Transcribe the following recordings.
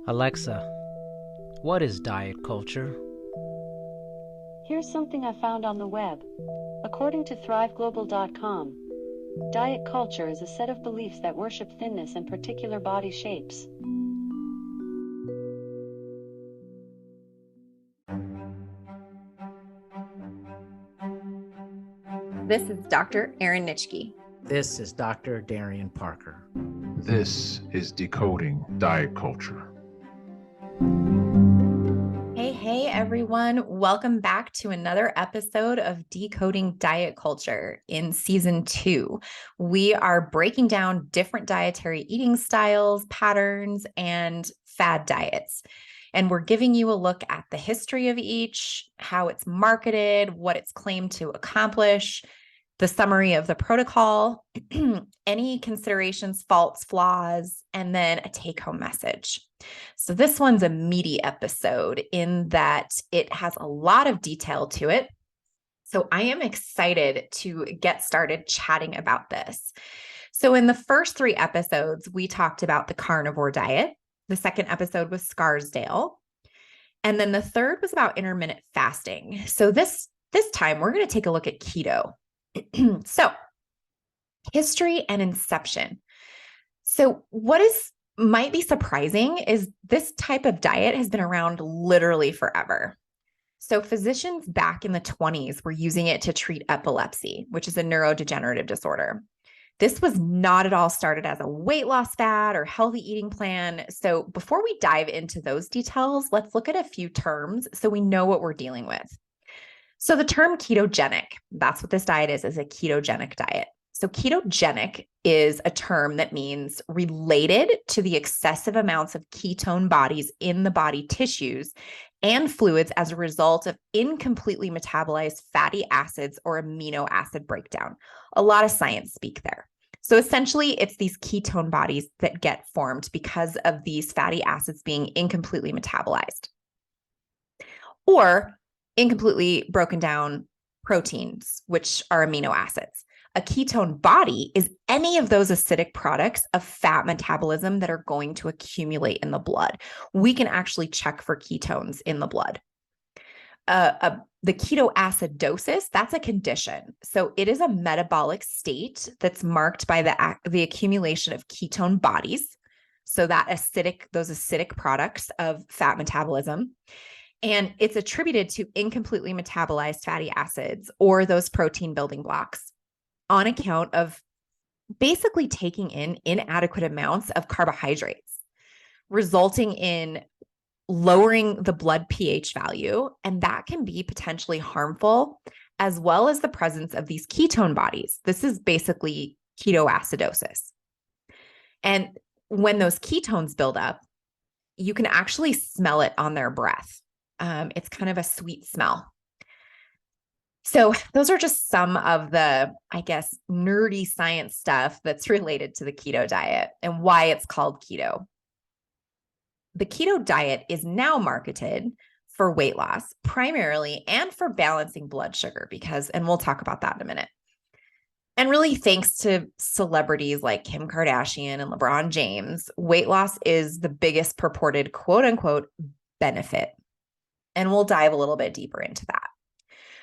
Alexa, what is diet culture? Here's something I found on the web. According to thriveglobal.com, diet culture is a set of beliefs that worship thinness and particular body shapes. This is Dr. Erin Nitschke. This is Dr. Darian Parker. This is Decoding Diet Culture. Hey, everyone. Welcome back to another episode of Decoding Diet Culture in season 2. We are breaking down different dietary eating styles, patterns, and fad diets. And we're giving you a look at the history of each, how it's marketed, what it's claimed to accomplish, the summary of the protocol, any considerations, faults, flaws, and then a take-home message. So this one's a meaty episode in that it has a lot of detail to it. So I am excited to get started chatting about this. So in the first 3 episodes, we talked about the carnivore diet. The second episode was Scarsdale. And then the third was about intermittent fasting. So this time we're going to take a look at keto. So history and inception. So what might be surprising is this type of diet has been around literally forever. So physicians back in the 20s were using it to treat epilepsy, which is a neurodegenerative disorder. This was not at all started as a weight loss fad or healthy eating plan. So before we dive into those details, let's look at a few terms so we know what we're dealing with. So the term ketogenic, that's what this diet is a ketogenic diet. So ketogenic is a term that means related to the excessive amounts of ketone bodies in the body tissues and fluids as a result of incompletely metabolized fatty acids or amino acid breakdown. A lot of science speak there. So essentially, it's these ketone bodies that get formed because of these fatty acids being incompletely metabolized or incompletely broken down proteins, which are amino acids. A ketone body is any of those acidic products of fat metabolism that are going to accumulate in the blood. We can actually check for ketones in the blood. The ketoacidosis, that's a condition. So it is a metabolic state that's marked by the accumulation of ketone bodies. So those acidic products of fat metabolism. And it's attributed to incompletely metabolized fatty acids or those protein building blocks on account of basically taking in inadequate amounts of carbohydrates, resulting in lowering the blood pH value. And that can be potentially harmful, as well as the presence of these ketone bodies. This is basically ketoacidosis. And when those ketones build up, you can actually smell it on their breath. It's kind of a sweet smell. So those are just some of the, I guess, nerdy science stuff that's related to the keto diet and why it's called keto. The keto diet is now marketed for weight loss primarily and for balancing blood sugar and we'll talk about that in a minute. And really, thanks to celebrities like Kim Kardashian and LeBron James, weight loss is the biggest purported quote unquote benefit. And we'll dive a little bit deeper into that.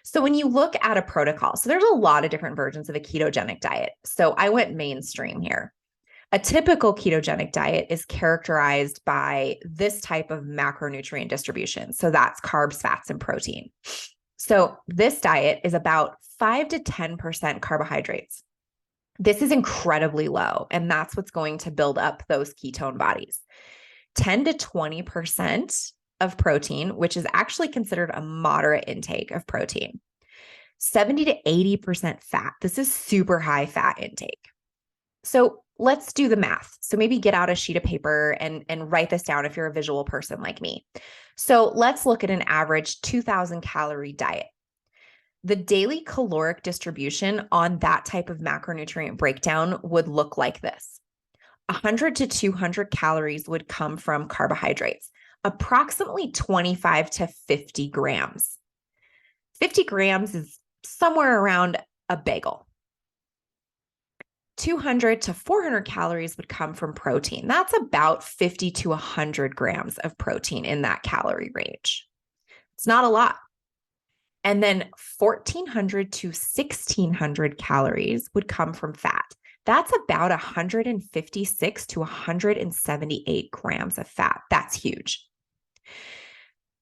So when you look at a protocol, so there's a lot of different versions of a ketogenic diet. So I went mainstream here. A typical ketogenic diet is characterized by this type of macronutrient distribution. So that's carbs, fats, and protein. So this diet is about 5 to 10% carbohydrates. This is incredibly low, and that's what's going to build up those ketone bodies. 10 to 20% of protein, which is actually considered a moderate intake of protein. 70 to 80% fat. This is super high fat intake. So let's do the math. So maybe get out a sheet of paper and write this down if you're a visual person like me. So let's look at an average 2,000 calorie diet. The daily caloric distribution on that type of macronutrient breakdown would look like this. 100 to 200 calories would come from carbohydrates, approximately 25 to 50 grams. 50 grams is somewhere around a bagel. 200 to 400 calories would come from protein. That's about 50 to 100 grams of protein in that calorie range. It's not a lot. And then 1,400 to 1,600 calories would come from fat. That's about 156 to 178 grams of fat. That's huge.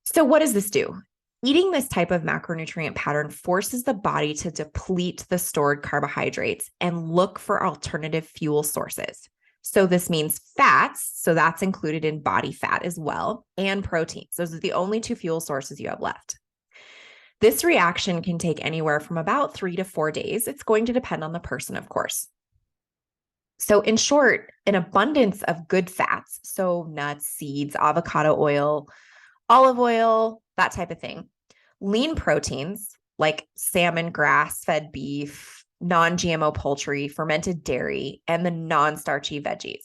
So what does this do? Eating this type of macronutrient pattern forces the body to deplete the stored carbohydrates and look for alternative fuel sources. So this means fats, so that's included in body fat as well, and proteins. Those are the only two fuel sources you have left. This reaction can take anywhere from about 3 to 4 days. It's going to depend on the person, of course. So in short, an abundance of good fats, so nuts, seeds, avocado oil, olive oil, that type of thing. Lean proteins like salmon, grass-fed beef, non-GMO poultry, fermented dairy, and the non-starchy veggies.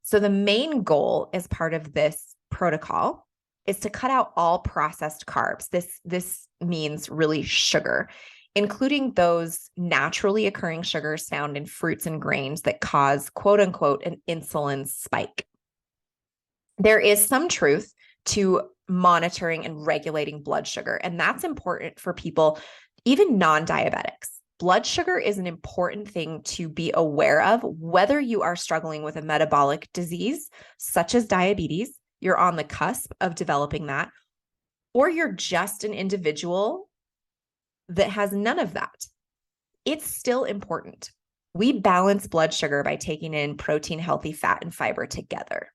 So the main goal as part of this protocol is to cut out all processed carbs. This means really sugar, including those naturally occurring sugars found in fruits and grains that cause, quote unquote, an insulin spike. There is some truth to monitoring and regulating blood sugar, and that's important for people, even non-diabetics. Blood sugar is an important thing to be aware of, whether you are struggling with a metabolic disease such as diabetes, you're on the cusp of developing that, or you're just an individual that has none of that. It's still important. We balance blood sugar by taking in protein, healthy fat, and fiber together.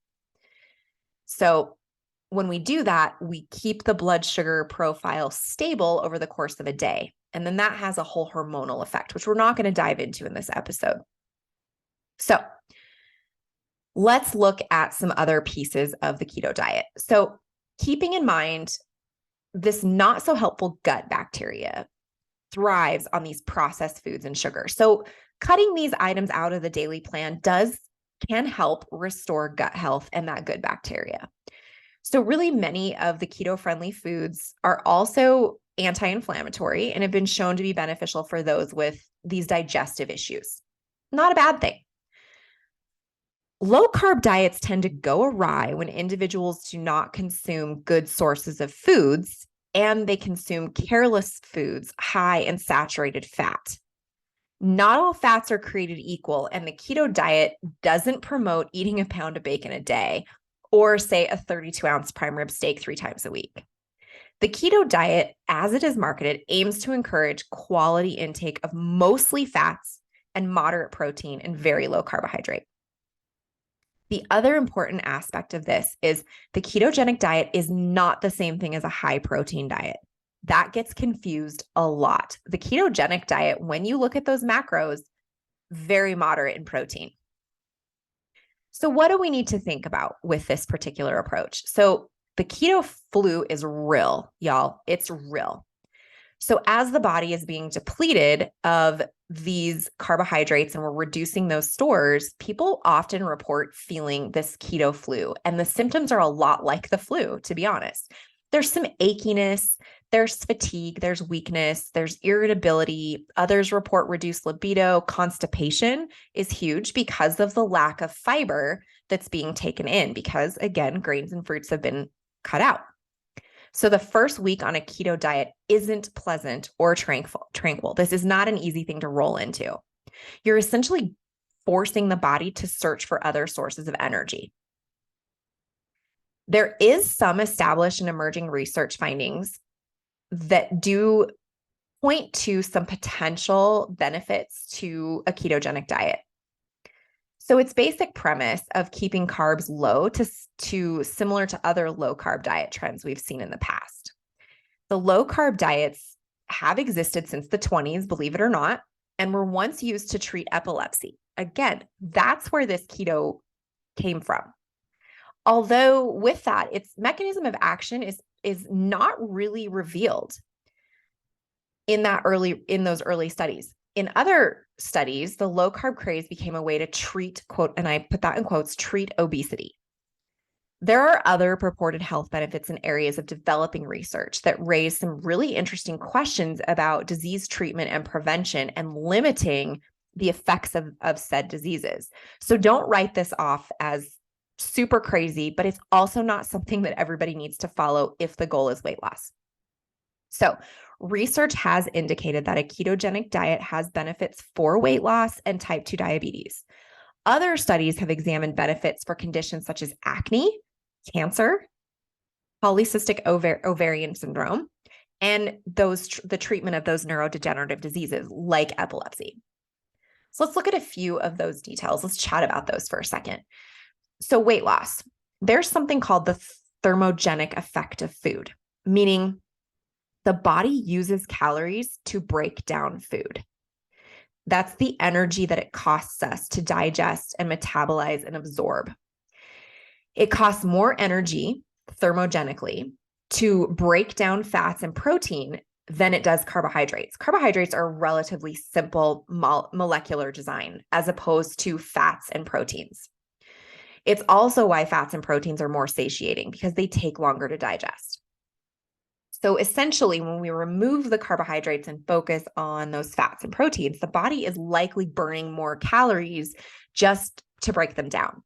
So when we do that, we keep the blood sugar profile stable over the course of a day. And then that has a whole hormonal effect, which we're not going to dive into in this episode. So let's look at some other pieces of the keto diet. So keeping in mind, this not so helpful gut bacteria thrives on these processed foods and sugar. So cutting these items out of the daily plan can help restore gut health and that good bacteria. So really many of the keto-friendly foods are also anti-inflammatory and have been shown to be beneficial for those with these digestive issues. Not a bad thing. Low-carb diets tend to go awry when individuals do not consume good sources of foods and they consume careless foods high in saturated fat. Not all fats are created equal, and the keto diet doesn't promote eating a pound of bacon a day or say a 32-ounce prime rib steak 3 times a week. The keto diet, as it is marketed, aims to encourage quality intake of mostly fats and moderate protein and very low carbohydrate. The other important aspect of this is the ketogenic diet is not the same thing as a high protein diet. That gets confused a lot. The ketogenic diet, when you look at those macros, very moderate in protein. So what do we need to think about with this particular approach? So the keto flu is real, y'all. It's real. So as the body is being depleted of these carbohydrates and we're reducing those stores, people often report feeling this keto flu. And the symptoms are a lot like the flu, to be honest. There's some achiness, there's fatigue, there's weakness, there's irritability. Others report reduced libido. Constipation is huge because of the lack of fiber that's being taken in because, again, grains and fruits have been cut out. So the first week on a keto diet isn't pleasant or tranquil. This is not an easy thing to roll into. You're essentially forcing the body to search for other sources of energy. There is some established and emerging research findings that do point to some potential benefits to a ketogenic diet. So its basic premise of keeping carbs low to similar to other low carb diet trends we've seen in the past. The low carb diets have existed since the 20s, believe it or not, and were once used to treat epilepsy. Again, that's where this keto came from. Although with that, its mechanism of action is not really revealed in those early studies. In other studies, the low carb craze became a way to treat, quote, and I put that in quotes, treat obesity. There are other purported health benefits in areas of developing research that raise some really interesting questions about disease treatment and prevention and limiting the effects of said diseases. So don't write this off as super crazy, but it's also not something that everybody needs to follow if the goal is weight loss. So research has indicated that a ketogenic diet has benefits for weight loss and type 2 diabetes. Other studies have examined benefits for conditions such as acne, cancer, polycystic ovarian syndrome, and the treatment of those neurodegenerative diseases like epilepsy. So let's look at a few of those details. Let's chat about those for a second. So weight loss, there's something called the thermogenic effect of food, meaning the body uses calories to break down food. That's the energy that it costs us to digest and metabolize and absorb. It costs more energy thermogenically to break down fats and protein than it does carbohydrates. Carbohydrates are relatively simple molecular design as opposed to fats and proteins. It's also why fats and proteins are more satiating because they take longer to digest. So essentially, when we remove the carbohydrates and focus on those fats and proteins, the body is likely burning more calories just to break them down.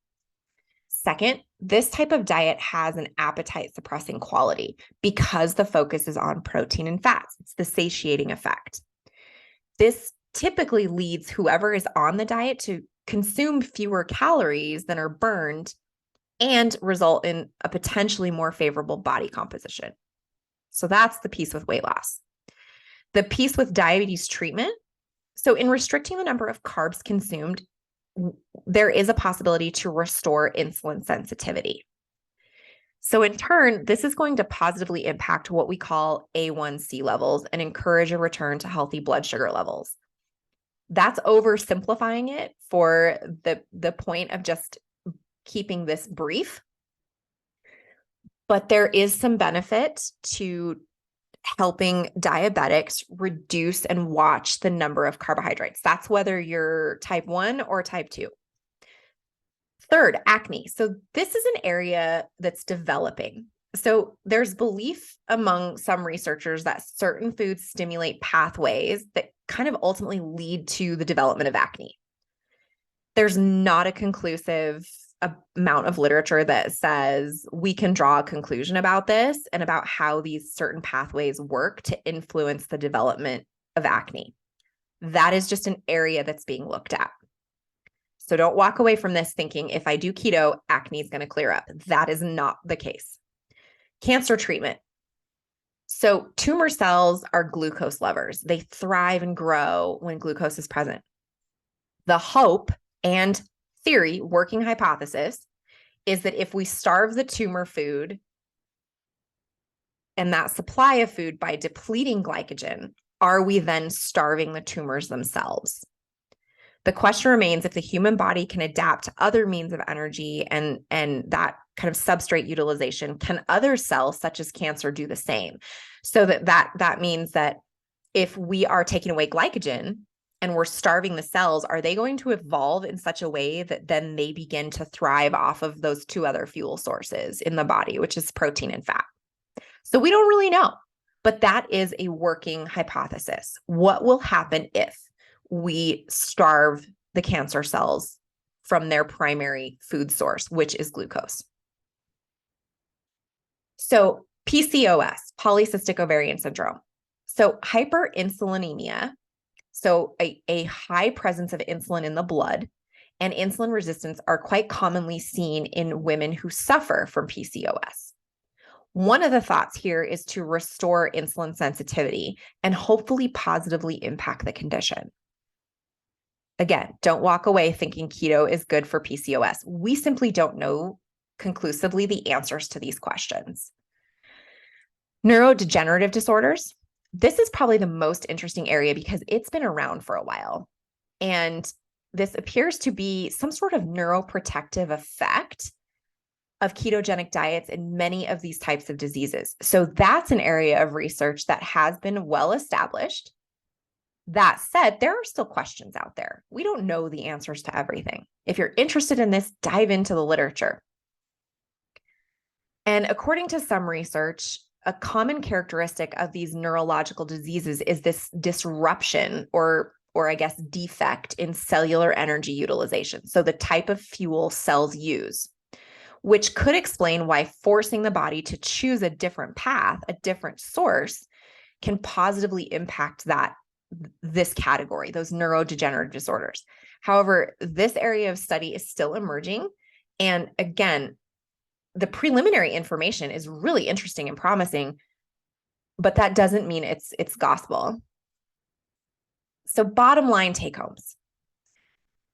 Second, this type of diet has an appetite suppressing quality because the focus is on protein and fats. It's the satiating effect. This typically leads whoever is on the diet to consume fewer calories than are burned and result in a potentially more favorable body composition. So that's the piece with weight loss. The piece with diabetes treatment. So in restricting the number of carbs consumed, there is a possibility to restore insulin sensitivity. So in turn, this is going to positively impact what we call A1C levels and encourage a return to healthy blood sugar levels. That's oversimplifying it for the point of just keeping this brief. But there is some benefit to helping diabetics reduce and watch the number of carbohydrates. That's whether you're type 1 or type 2. Third, acne. So this is an area that's developing. So there's belief among some researchers that certain foods stimulate pathways that kind of ultimately lead to the development of acne. There's not a conclusive amount of literature that says we can draw a conclusion about this and about how these certain pathways work to influence the development of acne. That is just an area that's being looked at. So don't walk away from this thinking if I do keto, acne is going to clear up. That is not the case. Cancer treatment. So tumor cells are glucose lovers. They thrive and grow when glucose is present. The hope and theory, working hypothesis, is that if we starve the tumor food and that supply of food by depleting glycogen, are we then starving the tumors themselves? The question remains if the human body can adapt to other means of energy and that kind of substrate utilization, can other cells such as cancer do the same? So that means that if we are taking away glycogen and we're starving the cells, are they going to evolve in such a way that then they begin to thrive off of those two other fuel sources in the body, which is protein and fat? So we don't really know, but that is a working hypothesis. What will happen if we starve the cancer cells from their primary food source, which is glucose? So PCOS, polycystic ovarian syndrome. So hyperinsulinemia, so a high presence of insulin in the blood and insulin resistance are quite commonly seen in women who suffer from PCOS. One of the thoughts here is to restore insulin sensitivity and hopefully positively impact the condition. Again, don't walk away thinking keto is good for PCOS. We simply don't know conclusively the answers to these questions. Neurodegenerative disorders. This is probably the most interesting area because it's been around for a while. And this appears to be some sort of neuroprotective effect of ketogenic diets in many of these types of diseases. So that's an area of research that has been well established. That said, there are still questions out there. We don't know the answers to everything. If you're interested in this, dive into the literature. And according to some research, a common characteristic of these neurological diseases is this disruption or or I guess defect in cellular energy utilization. So the type of fuel cells use, which could explain why forcing the body to choose a different path, a different source, can positively impact this category, those neurodegenerative disorders. However, this area of study is still emerging. And again, the preliminary information is really interesting and promising, but that doesn't mean it's gospel. So bottom line take homes.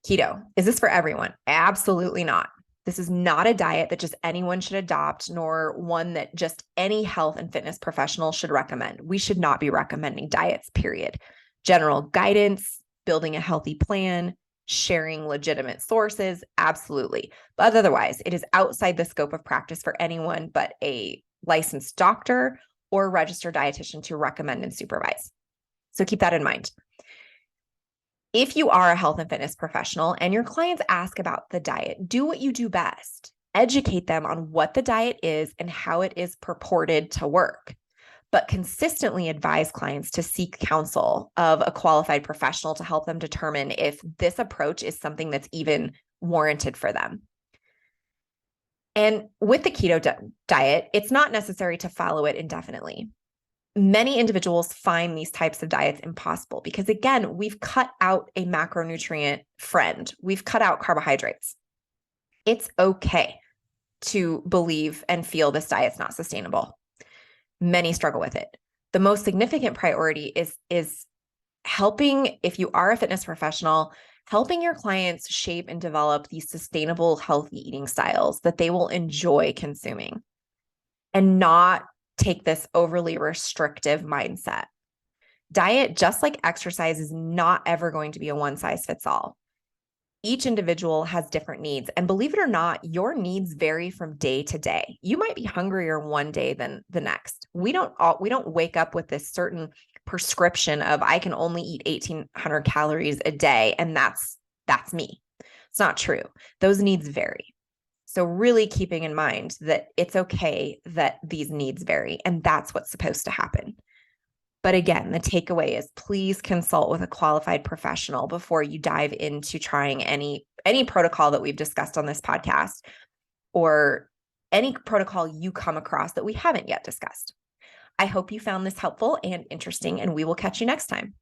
Keto, is this for everyone? Absolutely not. This is not a diet that just anyone should adopt, nor one that just any health and fitness professional should recommend. We should not be recommending diets, period. General guidance, building a healthy plan, sharing legitimate sources, absolutely. But otherwise, it is outside the scope of practice for anyone but a licensed doctor or registered dietitian to recommend and supervise. So keep that in mind. If you are a health and fitness professional and your clients ask about the diet, do what you do best. Educate them on what the diet is and how it is purported to work, but consistently advise clients to seek counsel of a qualified professional to help them determine if this approach is something that's even warranted for them. And with the keto diet, it's not necessary to follow it indefinitely. Many individuals find these types of diets impossible because, again, we've cut out a macronutrient friend. We've cut out carbohydrates. It's okay to believe and feel this diet's not sustainable. Many struggle with it. The most significant priority is helping, if you are a fitness professional, helping your clients shape and develop these sustainable, healthy eating styles that they will enjoy consuming and not take this overly restrictive mindset. Diet, just like exercise, is not ever going to be a one size fits all. Each individual has different needs. And believe it or not, your needs vary from day to day. You might be hungrier one day than the next. We don't wake up with this certain prescription of I can only eat 1,800 calories a day, and that's me. It's not true. Those needs vary. So really keeping in mind that it's okay that these needs vary, and that's what's supposed to happen. But again, the takeaway is please consult with a qualified professional before you dive into trying any protocol that we've discussed on this podcast or any protocol you come across that we haven't yet discussed. I hope you found this helpful and interesting, and we will catch you next time.